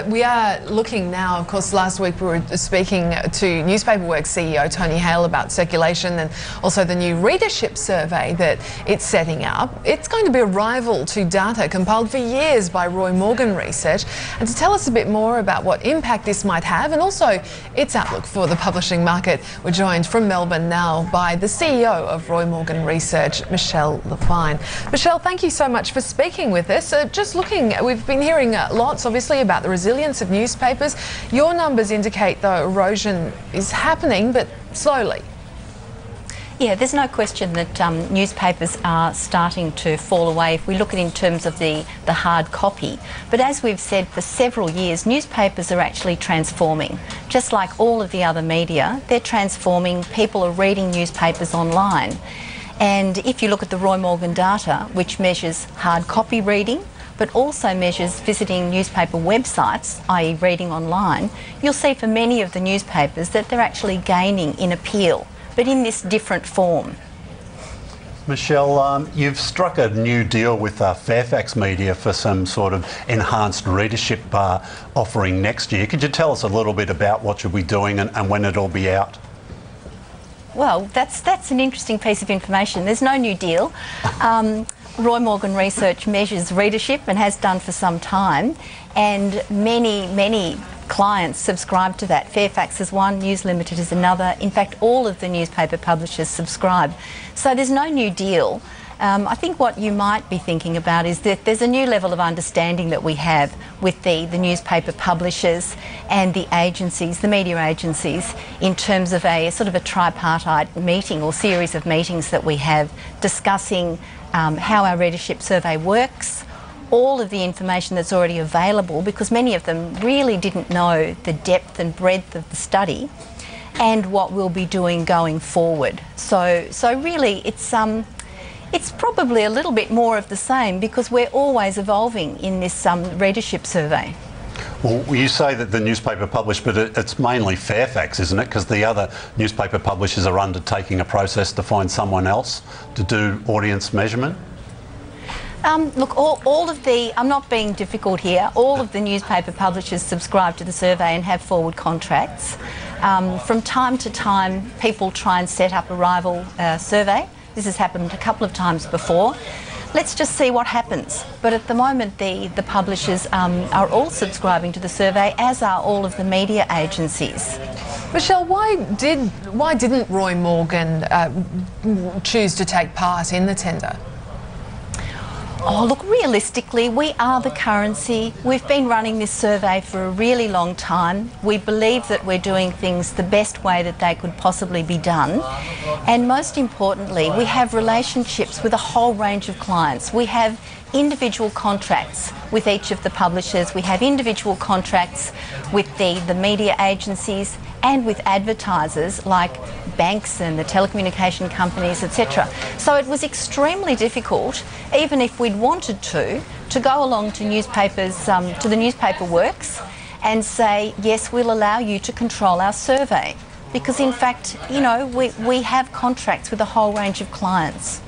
We are looking now, of course, last week we were speaking to NewspaperWorks CEO Tony Hale about circulation and also the new Readership Survey that it's setting up. It's going to be a rival to data compiled for years by Roy Morgan Research. And to tell us a bit more about what impact this might have and also its outlook for the publishing market, we're joined from Melbourne now by the CEO of Roy Morgan Research, Michele Levine. Michele, thank you so much for speaking with us. Just looking, we've been hearing lots, obviously, about the resilience of newspapers. Your numbers indicate, though, erosion is happening, but slowly. Yeah, there's no question that newspapers are starting to fall away if we look at it in terms of the hard copy. But as we've said for several years, newspapers are actually transforming. Just like all of the other media, they're transforming. People are reading newspapers online. And if you look at the Roy Morgan data, which measures hard copy reading, but also measures visiting newspaper websites, i.e. reading online, you'll see for many of the newspapers that they're actually gaining in appeal, but in this different form. Michele, you've struck a new deal with Fairfax Media for some sort of enhanced readership offering next year. Could you tell us a little bit about what you'll be doing and when it'll be out? Well, that's an interesting piece of information. There's no new deal. Roy Morgan Research measures readership and has done for some time, and many clients subscribe to that. Fairfax is one, News Limited is another. In fact, all of the newspaper publishers subscribe. So there's no new deal. I think what you might be thinking about is that there's a new level of understanding that we have with the newspaper publishers and the agencies, the media agencies, in terms of a sort of a tripartite meeting or series of meetings that we have discussing how our readership survey works, all of the information that's already available, because many of them really didn't know the depth and breadth of the study, and what we'll be doing going forward. So really it's probably a little bit more of the same, because we're always evolving in this readership survey. Well, you say that the newspaper published, but it's mainly Fairfax, isn't it? Because the other newspaper publishers are undertaking a process to find someone else to do audience measurement. Look, all of the, I'm not being difficult here, all of the newspaper publishers subscribe to the survey and have forward contracts. From time to time, people try and set up a rival survey. This has happened a couple of times before. Let's just see what happens. But at the moment, the publishers are all subscribing to the survey, as are all of the media agencies. Michele, why didn't Roy Morgan choose to take part in the tender? Oh, look, realistically, we are the currency. We've been running this survey for a really long time. We believe that we're doing things the best way that they could possibly be done. And most importantly, we have relationships with a whole range of clients. We have individual contracts with each of the publishers. We have individual contracts with the media agencies and with advertisers like banks and the telecommunication companies, etc. So it was extremely difficult, even if we'd wanted to go along to newspapers, to the NewspaperWorks, and say, yes, we'll allow you to control our survey. Because in fact, you know, we have contracts with a whole range of clients.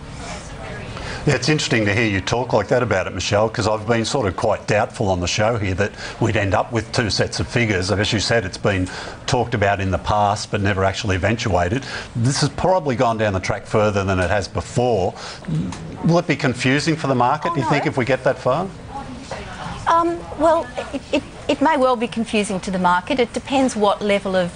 Yeah, it's interesting to hear you talk like that about it, Michele, because I've been sort of quite doubtful on the show here that we'd end up with two sets of figures. As you said, it's been talked about in the past but never actually eventuated. This has probably gone down the track further than it has before. Will it be confusing for the market, do you think, if we get that far? Well, it may well be confusing to the market. It depends what level of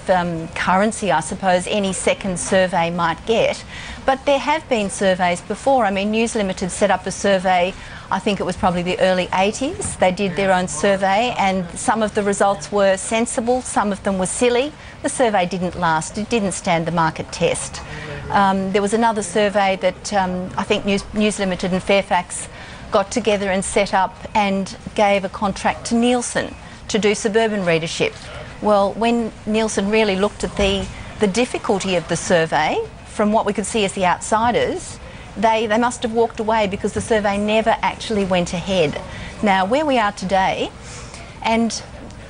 currency, I suppose, any second survey might get. But there have been surveys before. I mean, News Limited set up a survey, I think it was probably the early 80s. They did their own survey, and some of the results were sensible, some of them were silly. The survey didn't last. It didn't stand the market test. There was another survey that I think News Limited and Fairfax got together and set up and gave a contract to Nielsen to do suburban readership. Well, when Nielsen really looked at the difficulty of the survey, from what we could see as the outsiders, they must have walked away, because the survey never actually went ahead. Now, where we are today, and,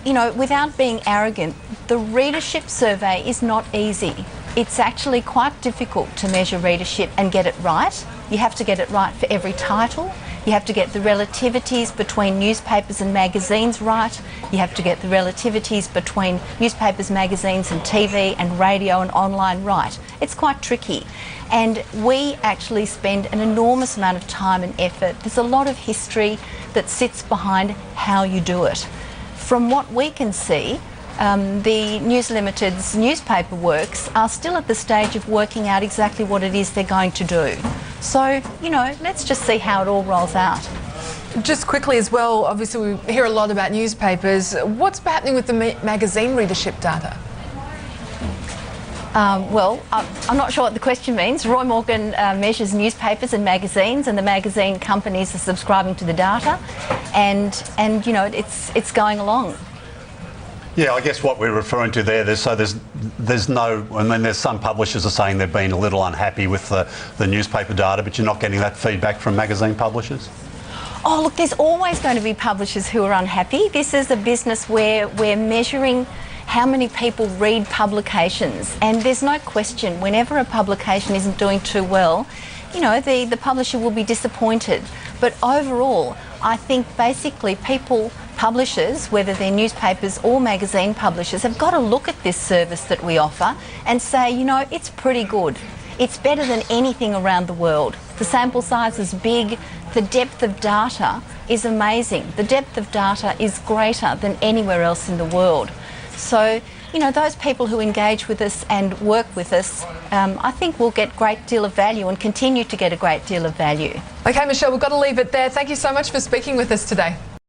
you know, without being arrogant, the readership survey is not easy. It's actually quite difficult to measure readership and get it right. You have to get it right for every title. You have to get the relativities between newspapers and magazines right. You have to get the relativities between newspapers, magazines and TV and radio and online right. It's quite tricky. And we actually spend an enormous amount of time and effort. There's a lot of history that sits behind how you do it. From what we can see, the News Limited's NewspaperWorks are still at the stage of working out exactly what it is they're going to do. So, you know, let's just see how it all rolls out. Just quickly as well, obviously we hear a lot about newspapers. What's happening with the magazine readership data? Well, I'm not sure what the question means. Roy Morgan measures newspapers and magazines, and the magazine companies are subscribing to the data, and you know, it's going along. Yeah, I guess what we're referring to there's no, I mean, there's some publishers are saying they've been a little unhappy with the newspaper data, but you're not getting that feedback from magazine publishers? Oh, look, there's always going to be publishers who are unhappy. This is a business where we're measuring how many people read publications, and there's no question whenever a publication isn't doing too well, you know, the publisher will be disappointed. But overall, I think basically publishers, whether they're newspapers or magazine publishers, have got to look at this service that we offer and say, you know, it's pretty good. It's better than anything around the world. The sample size is big. The depth of data is amazing. The depth of data is greater than anywhere else in the world. So, you know, those people who engage with us and work with us, I think will get a great deal of value and continue to get a great deal of value. Okay, Michelle, we've got to leave it there. Thank you so much for speaking with us today.